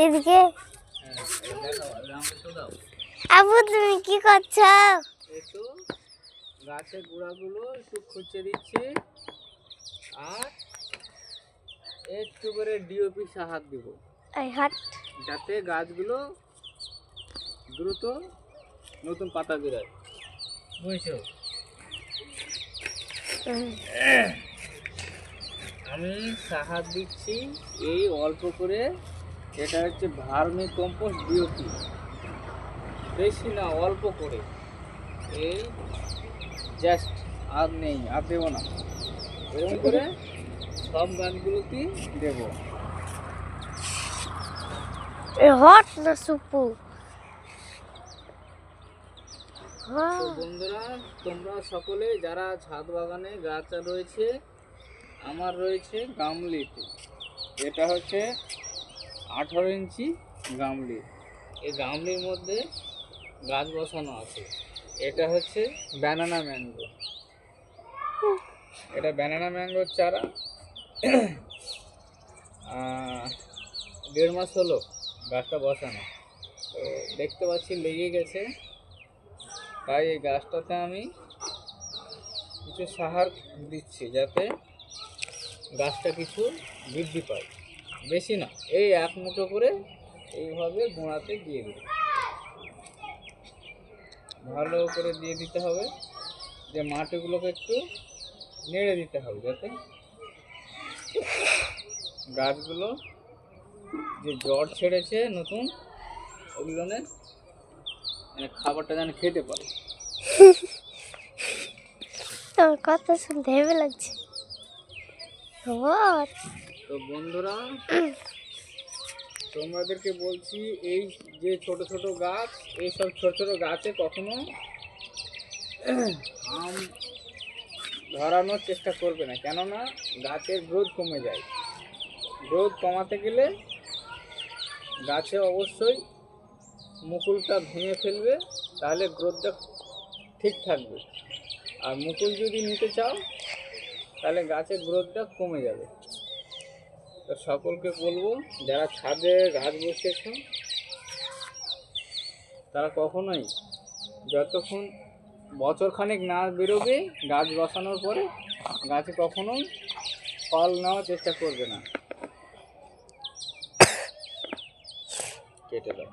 এদিকে আবু তুমি কি করছো? একটু গাছের গোড়াগুলো একটু খুঁচে দিচ্ছি আর একটু করে ডিওপি সাহার দিব যাতে গাছগুলো দ্রুত নতুন পাতা বেরোয়, বুঝছো? আমি সাহার দিচ্ছি এই অল্প করে, এটা হচ্ছে ভার্মি কম্পোস্ট ডিওপি, বেশি না অল্প করে, এই জাস্ট আর নেই, আর দেবো না, এরকম করে সব গাছগুলোতেই দেবো। হট না সুপু? তো বন্ধুরা, তোমরা সকলে যারা ছাদ বাগানে গাছ রয়েছে, আমার রয়েছে গামলিতে, এটা হচ্ছে 18 ইঞ্চি গামলি, এই গামলির মধ্যে গাছ বসানো আছে। এটা হচ্ছে ব্যানানা ম্যাঙ্গো, এটা ব্যানানা ম্যাঙ্গোর চারা। 1.5 মাস হলো গাছটা বসানো, তো দেখতে পাচ্ছি লেগে গেছে, তাই এই গাছটাতে আমি কিছু সার দিচ্ছি যাতে গাছটা কিছু বৃদ্ধি পায়, বেশি না, এই 1 মুঠো করে এইভাবে গোড়াতে দিয়ে দিই, ভালো করে দিয়ে দিতে হবে, যে মাটিগুলোকে একটু নেড়ে দিতে হবে যাতে গাছগুলো যে জড় ছেড়েছে নতুন, ওগুলো মানে খাবারটা যেন খেতে পারে। তোমার কথা শুনতে হেবে লাগছে। তো বন্ধুরা, তোমাদেরকে বলছি, এই যে ছোট ছোট গাছ, এইসব ছোট ছোট গাছে কখনো আম ধরানোর চেষ্টা করবে না, কেননা গাছের গ্রোথ কমে যায়। গ্রোথ কমাতে গেলে গাছে অবশ্যই মুকুলটা ভেঙে ফেলবে, তাহলে গ্রোথটা ঠিক থাকবে, আর মুকুল যদি নিতে চাও তাহলে গাছের গ্রোথটা কমে যাবে। তো সকলকে বলবো, যারা ছাদে গাছ বসিয়েছ তারা কখনোই, যতক্ষণ বছরখানেক না বেরোবে গাছ বসানোর পরে, গাছে কখনোই ফল নেওয়ার চেষ্টা করবে না। কেটে দাও।